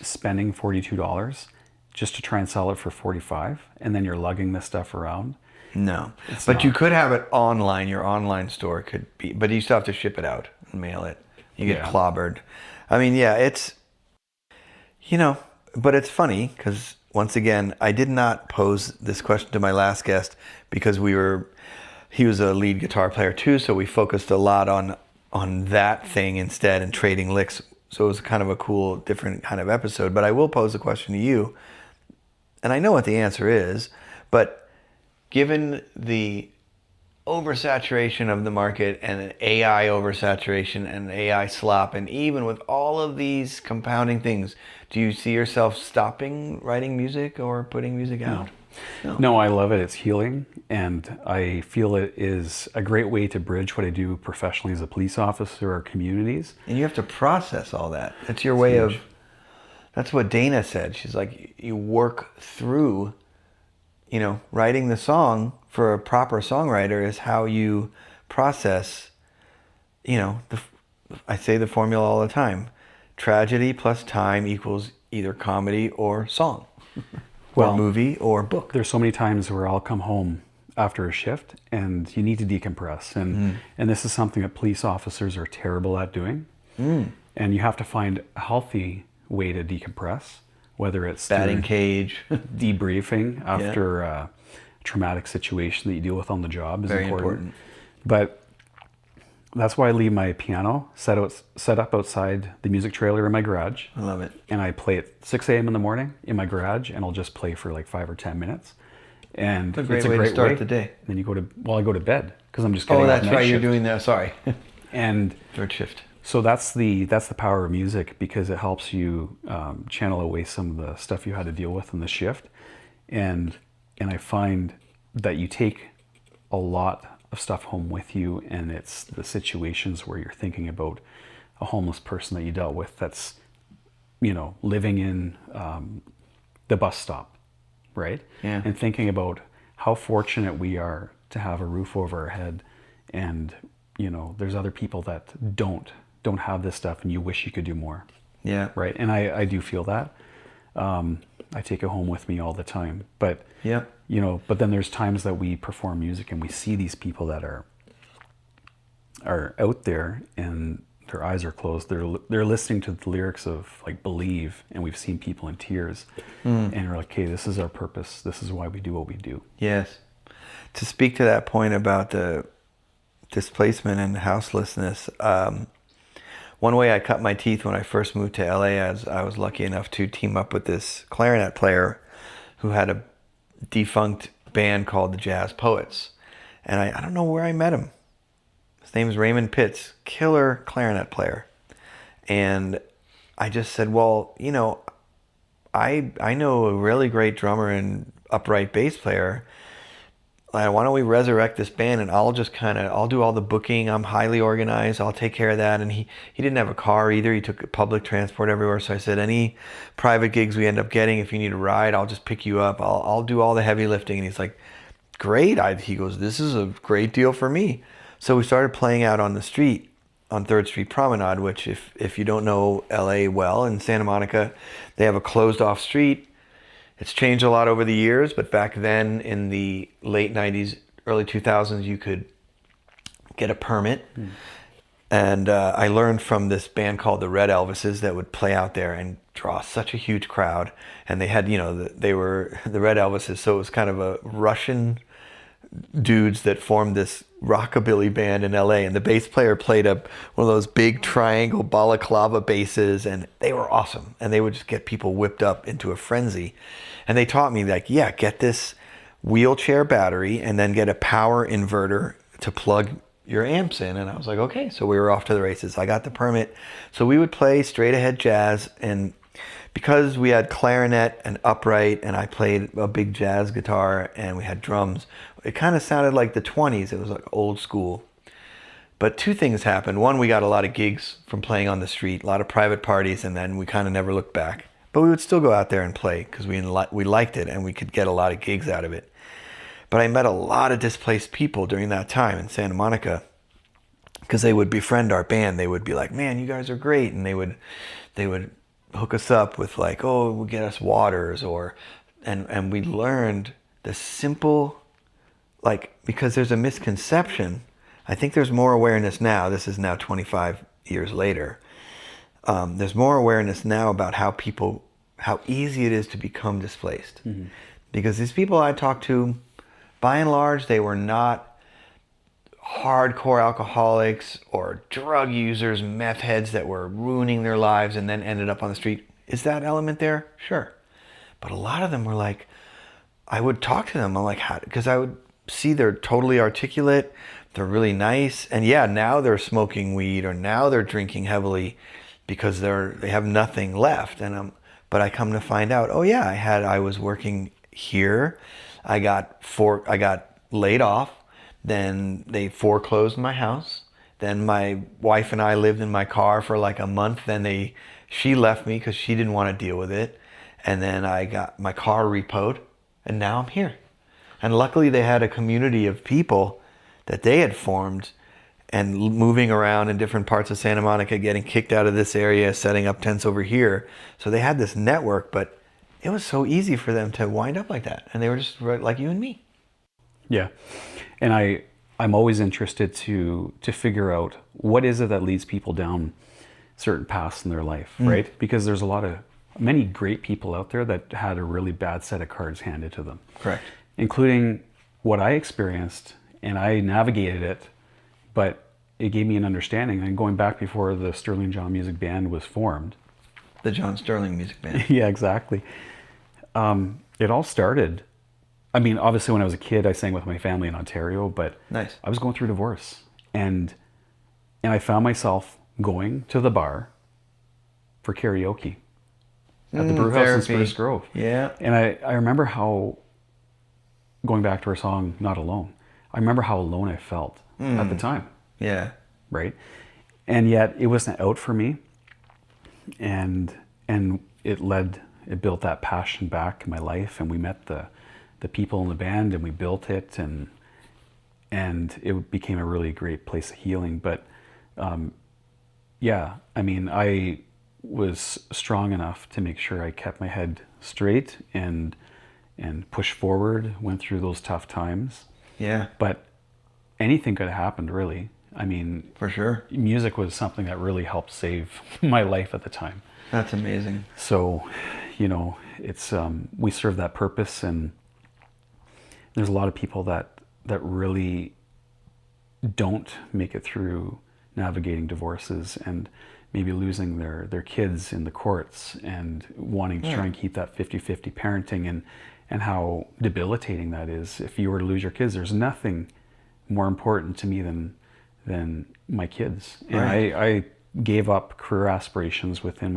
spending $42 just to try and sell it for $45, and then you're lugging this stuff around? No, but you could have it online. Your online store could be, but you still have to ship it out and mail it. You get clobbered. I mean, yeah, it's, you know, but it's funny because once again, I did not pose this question to my last guest because he was a lead guitar player too, so we focused a lot on that thing instead and trading licks. So it was kind of a cool, different kind of episode. But I will pose the question to you, and I know what the answer is, but given the oversaturation of the market and an AI oversaturation and AI slop, and even with all of these compounding things, do you see yourself stopping writing music or putting music out? No, I love it. It's healing, and I feel it is a great way to bridge what I do professionally as a police officer or communities. And you have to process all that. That's your way of, that's what Dana said. She's like, you work through, you know, writing the song for a proper songwriter is how you process, you know, I say the formula all the time. Tragedy plus time equals either comedy or song, or Well, movie or book. there's so many times where I'll come home after a shift and you need to decompress. And this is something that police officers are terrible at doing. And you have to find a healthy way to decompress, whether it's Batting through cage. debriefing after a traumatic situation that you deal with on the job is Very important. But that's why I leave my piano set up outside the music trailer in my garage. I love it. And I play at 6 a.m. in the morning in my garage, and I'll just play for like 5 or 10 minutes. And It's a great way to start the day. Then I go to bed because I'm just getting Oh, off that's night right. You're shift. doing that. Sorry. And Third shift. so that's the power of music, because it helps you channel away some of the stuff you had to deal with in the shift. And I find that you take a lot of stuff home with you, and it's the situations where you're thinking about a homeless person that you dealt with that's, living in the bus stop, right? Yeah. And thinking about how fortunate we are to have a roof over our head, and there's other people that don't have this stuff, and you wish you could do more. Yeah. Right. And I do feel that. I take it home with me all the time. But Yeah. but then there's times that we perform music and we see these people that are out there and their eyes are closed. They're listening to the lyrics of like Believe, and we've seen people in tears, and we're like, hey, this is our purpose. This is why we do what we do. Yes. To speak to that point about the displacement and houselessness, one way I cut my teeth when I first moved to LA, as I was lucky enough to team up with this clarinet player who had a defunct band called the Jazz Poets. And I don't know where I met him. His name is Raymond Pitts, killer clarinet player. And I just said, well, I know a really great drummer and upright bass player. Why don't we resurrect this band, and I'll do all the booking. I'm highly organized. I'll take care of that. And he didn't have a car either. He took public transport everywhere. So I said, any private gigs we end up getting, if you need a ride, I'll just pick you up. I'll do all the heavy lifting. And he's like, great. He goes, this is a great deal for me. So we started playing out on the street on 3rd Street Promenade, which if you don't know LA well, in Santa Monica, they have a closed off street. It's changed a lot over the years, but back then in the late 90s, early 2000s, you could get a permit. And I learned from this band called the Red Elvises that would play out there and draw such a huge crowd. And they had, they were the Red Elvises, so it was kind of a Russian dudes that formed this rockabilly band in LA, and the bass player played one of those big triangle balaclava basses, and they were awesome, and they would just get people whipped up into a frenzy. And they taught me, like, get this wheelchair battery and then get a power inverter to plug your amps in. And I was like, okay. So we were off to the races. I got the permit, so we would play straight ahead jazz. And because we had clarinet and upright, and I played a big jazz guitar, and we had drums, it kind of sounded like the 20s. It was like old school. But two things happened. One, we got a lot of gigs from playing on the street, a lot of private parties, and then we kind of never looked back. But we would still go out there and play because we liked it, and we could get a lot of gigs out of it. But I met a lot of displaced people during that time in Santa Monica, because they would befriend our band. They would be like, man, you guys are great. And they would hook us up with like, oh, we'll get us waters, and we learned the simple, because there's a misconception. I think there's more awareness now. This is now 25 years later. There's more awareness now about how easy it is to become displaced. Mm-hmm. Because these people I talked to, by and large, they were not hardcore alcoholics or drug users, meth heads that were ruining their lives and then ended up on the street. Is that element there? Sure. But a lot of them were like, I would talk to them. I'm like, how? Because I would see they're totally articulate. They're really nice. And now they're smoking weed, or now they're drinking heavily because they have nothing left. But I come to find out, I was working here. I got laid off. Then they foreclosed my house. Then my wife and I lived in my car for like a month. Then she left me because she didn't want to deal with it. And then I got my car repoed, and now I'm here. And luckily they had a community of people that they had formed, and moving around in different parts of Santa Monica, getting kicked out of this area, setting up tents over here. So they had this network, but it was so easy for them to wind up like that. And they were just like you and me. Yeah. And I'm always interested to figure out what is it that leads people down certain paths in their life, right? Because there's many great people out there that had a really bad set of cards handed to them. Correct. Including what I experienced, and I navigated it, but it gave me an understanding. And going back before the Stirling John Music Band was formed. The John Stirling Music Band. Yeah, exactly. It all started, I mean, obviously when I was a kid, I sang with my family in Ontario, but Nice. I was going through divorce. And I found myself going to the bar for karaoke at the brew house in Spruce Grove. Yeah. And I remember how, going back to our song, Not Alone, I remember how alone I felt at the time. Yeah. Right? And yet it wasn't out for me. And it built that passion back in my life, and we met the people in the band, and we built it, and it became a really great place of healing. But yeah, I mean, I was strong enough to make sure I kept my head straight and pushed forward, went through those tough times. Yeah. But anything could have happened, really. I mean, For sure. music was something that really helped save my life at the time. That's amazing. So, you know, it's we serve that purpose, and there's a lot of people that really don't make it through navigating divorces and maybe losing their kids in the courts and wanting to try and keep that 50-50 parenting, and how debilitating that is. If you were to lose your kids, there's nothing more important to me than my kids. And Right. I gave up career aspirations within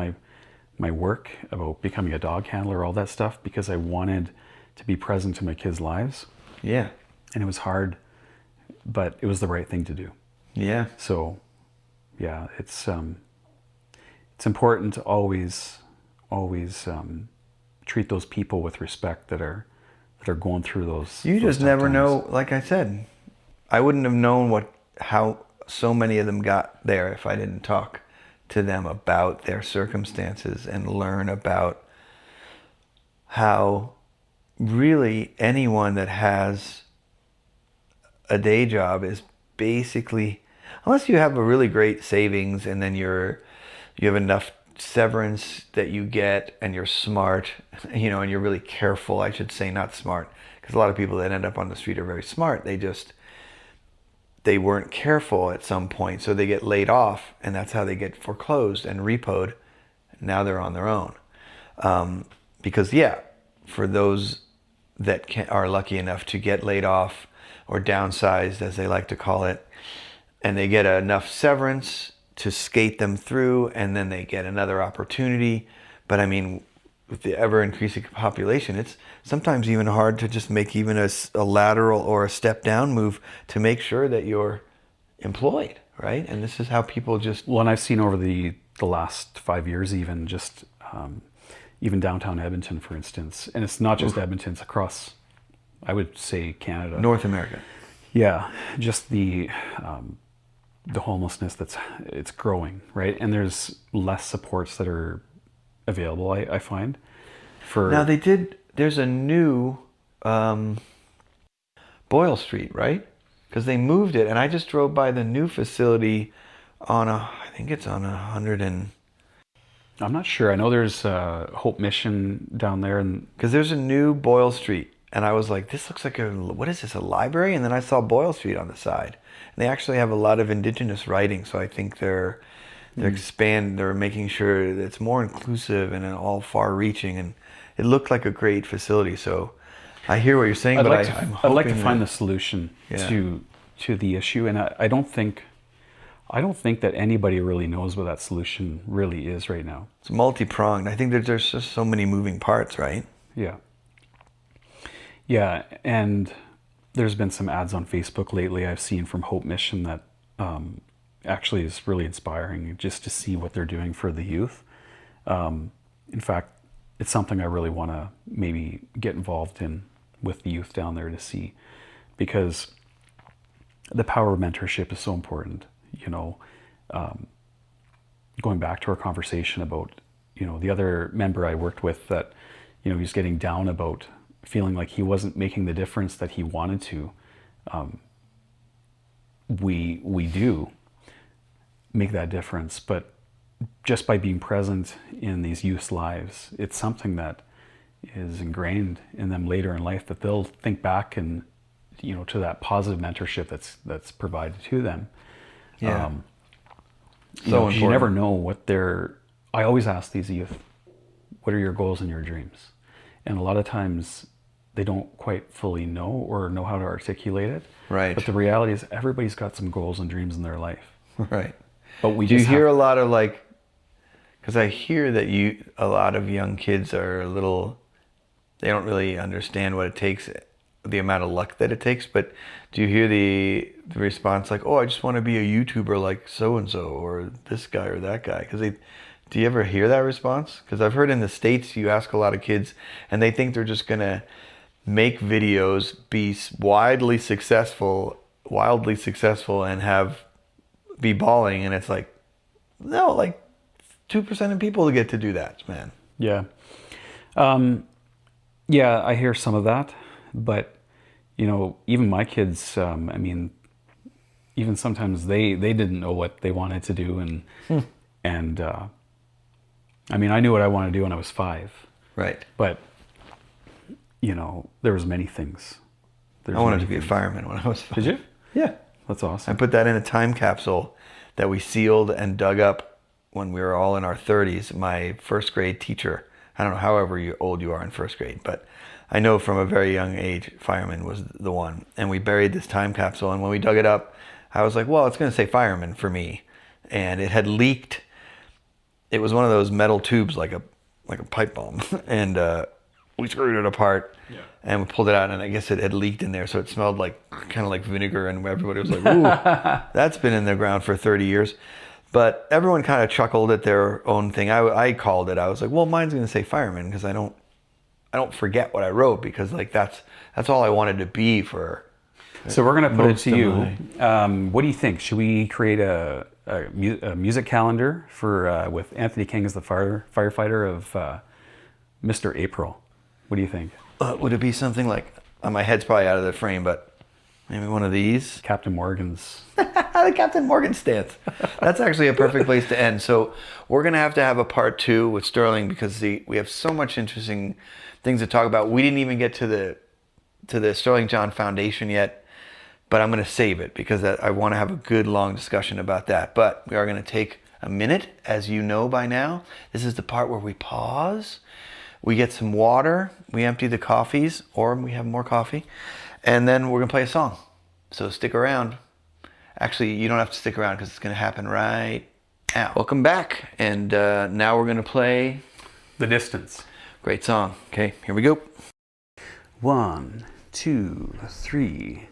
my work about becoming a dog handler, all that stuff, because I wanted to be present in my kids' lives. Yeah. And it was hard, but it was the right thing to do. Yeah. So yeah, it's important to always treat those people with respect that are going through those. You those just tough never times. know. Like I said, I wouldn't have known how so many of them got there if I didn't talk to them about their circumstances and learn about how really anyone that has a day job is basically, unless you have a really great savings and then you have enough severance that you get, and you're smart, and you're really careful, I should say, not smart, because a lot of people that end up on the street are very smart. They weren't careful at some point, so they get laid off, and that's how they get foreclosed and repoed. Now they're on their own. Because for those that are lucky enough to get laid off or downsized, as they like to call it, and they get enough severance to skate them through, and then they get another opportunity. But I mean, with the ever-increasing population, it's sometimes even hard to just make even a lateral or a step-down move to make sure that you're employed, right? And this is how people just... Well, and I've seen over the last 5 years even, just even downtown Edmonton, for instance, and it's not just Edmonton, it's across, I would say, Canada. North America. Yeah, just the homelessness it's growing, right? And there's less supports that are available, I find. Now there's a new Boyle Street, right? Because they moved it, and I just drove by the new facility I think it's on 100 and... I'm not sure. I know there's Hope Mission down there, and because there's a new Boyle Street, and I was like, this looks like what is this, a library? And then I saw Boyle Street on the side. And they actually have a lot of Indigenous writing, so I think they're making sure that it's more inclusive and all far-reaching, and it looked like a great facility. So I hear what you're saying, I'd but like to find the solution Yeah. to the issue, and I don't think that anybody really knows what that solution really is right now. It's multi-pronged. I think that there's just so many moving parts, right? Yeah, and there's been some ads on Facebook lately I've seen from Hope Mission that actually is really inspiring, just to see what they're doing for the youth. In fact, it's something I really want to maybe get involved in with the youth down there to see, because the power of mentorship is so important. Going back to our conversation about, the other member I worked with that, he's getting down about feeling like he wasn't making the difference that he wanted to. We do make that difference, but just by being present in these youth's lives, it's something that is ingrained in them later in life, that they'll think back and, to that positive mentorship that's provided to them. Yeah. So you never know what I always ask these youth, what are your goals and your dreams? And a lot of times they don't quite fully know or know how to articulate it. Right. But the reality is everybody's got some goals and dreams in their life. Right. But we Do you just hear a lot of because I hear that a lot of young kids are they don't really understand what it takes, the amount of luck that it takes. But do you hear the response like, oh, I just want to be a YouTuber like so-and-so or this guy or that guy? Do you ever hear that response? Because I've heard in the States, you ask a lot of kids and they think they're just going to make videos, be wildly successful and be balling. And it's like, no, 2% of people get to do that, man. Yeah. Yeah, I hear some of that, but even my kids, even sometimes they didn't know what they wanted to do, and I knew what I wanted to do when I was 5. Right. But there was many things. I wanted to be a fireman when I was 5. Did you? Yeah. That's awesome. I put that in a time capsule that we sealed and dug up when we were all in our 30s. My first grade teacher, I don't know however old you are in first grade, but I know from a very young age, fireman was the one. And we buried this time capsule, and when we dug it up, I was like, well, it's going to say fireman for me. And it had leaked. It was one of those metal tubes like a pipe bomb. And we screwed it apart. Yeah. And we pulled it out, and I guess it had leaked in there, so it smelled kind of like vinegar, and everybody was like, ooh, that's been in the ground for 30 years. But everyone kind of chuckled at their own thing. I called it. I was like, well, mine's going to say fireman, because I don't forget what I wrote, because that's all I wanted to be for. So we're going to put it to you. What do you think? Should we create a music calendar for with Anthony King as the firefighter of Mr. April? What do you think? Would it be something like, my head's probably out of the frame, but maybe one of these? Captain Morgan's. The Captain Morgan stance. That's actually a perfect place to end. So we're going to have a part 2 with Stirling, because we have so much interesting things to talk about. We didn't even get to the Stirling John Foundation yet, but I'm going to save it because I want to have a good long discussion about that. But we are going to take a minute, as you know by now. This is the part where we pause. We get some water, we empty the coffees, or we have more coffee, and then we're going to play a song. So stick around. Actually, you don't have to stick around because it's going to happen right now. Welcome back, and now we're going to play The Distance. Great song. Okay, here we go. 1, 2, 3.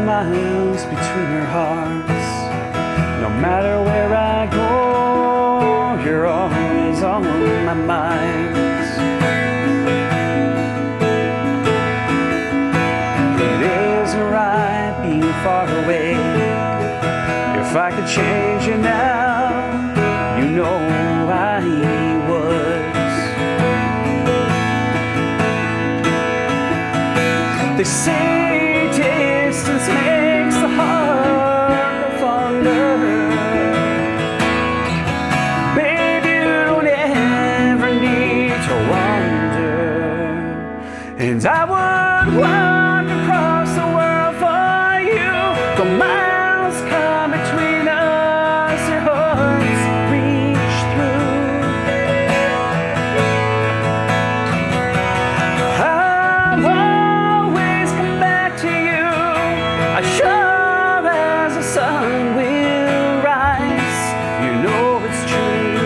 Miles between our hearts. No matter where I go, you're always on my mind. It isn't right being far away. If I could change you now, you know I would. They say distance makes the heart go fonder. Baby, you don't ever need to wonder. And I would walk across the world for you. The miles come between us, your hearts reach through. I've always come back to you. As sure as the sun will rise, you know it's true.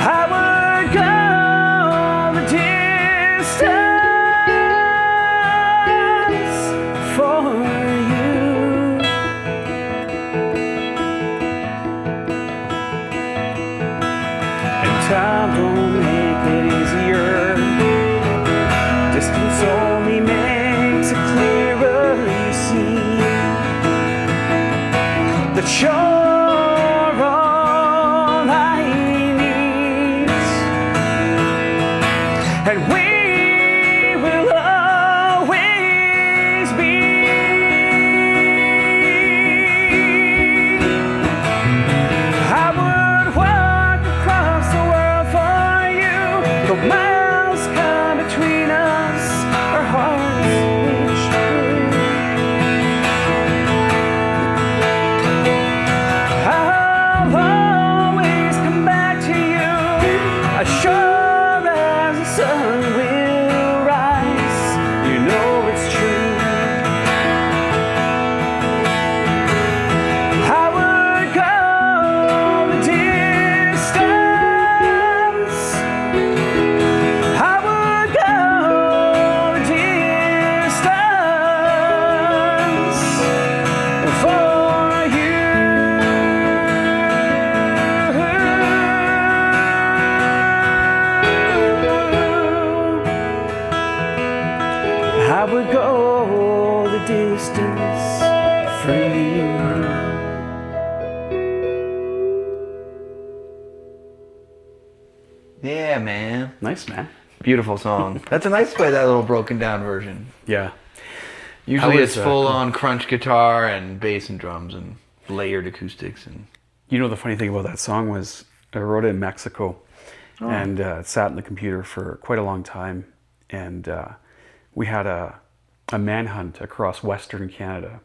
I would go the distance but you're all I need, and we will always be. I would walk across the world for you, though miles come between us, our hearts reach true. I'll always come back to you, as sure as the sun will rise. You know it's true. I would go the distance. I would go the distance for you. I would go the distance for you. Yeah, man. Nice, man. Beautiful song. That's a nice way, that little broken down version. Yeah. Usually How it's is, full on crunch guitar and bass and drums and layered acoustics. And You know, the funny thing about that song was I wrote it in Mexico and it sat in the computer for quite a long time. And we had a manhunt across Western Canada.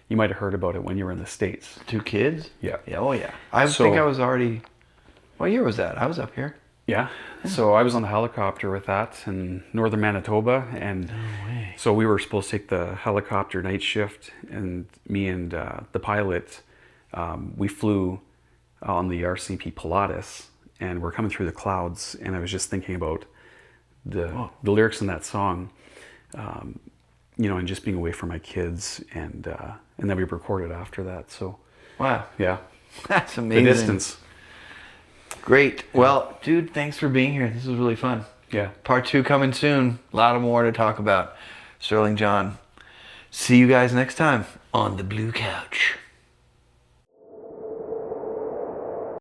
You might have heard about it when you were in the States. 2 kids? Yeah. Yeah, oh yeah. I So- think I was already... What year was that? I was up here. Yeah. So I was on the helicopter with that in northern Manitoba. And so we were supposed to take the helicopter night shift. And me and the pilot, we flew on the RCMP Pilatus. And we're coming through the clouds. And I was just thinking about the lyrics in that song. You know, and just being away from my kids. And then we recorded after that. So, Wow. yeah. That's The amazing. distance. Great. Well, dude, thanks for being here. This was really fun. Yeah. Part 2 coming soon. A lot more to talk about. Stirling John. See you guys next time on the Blue Couch.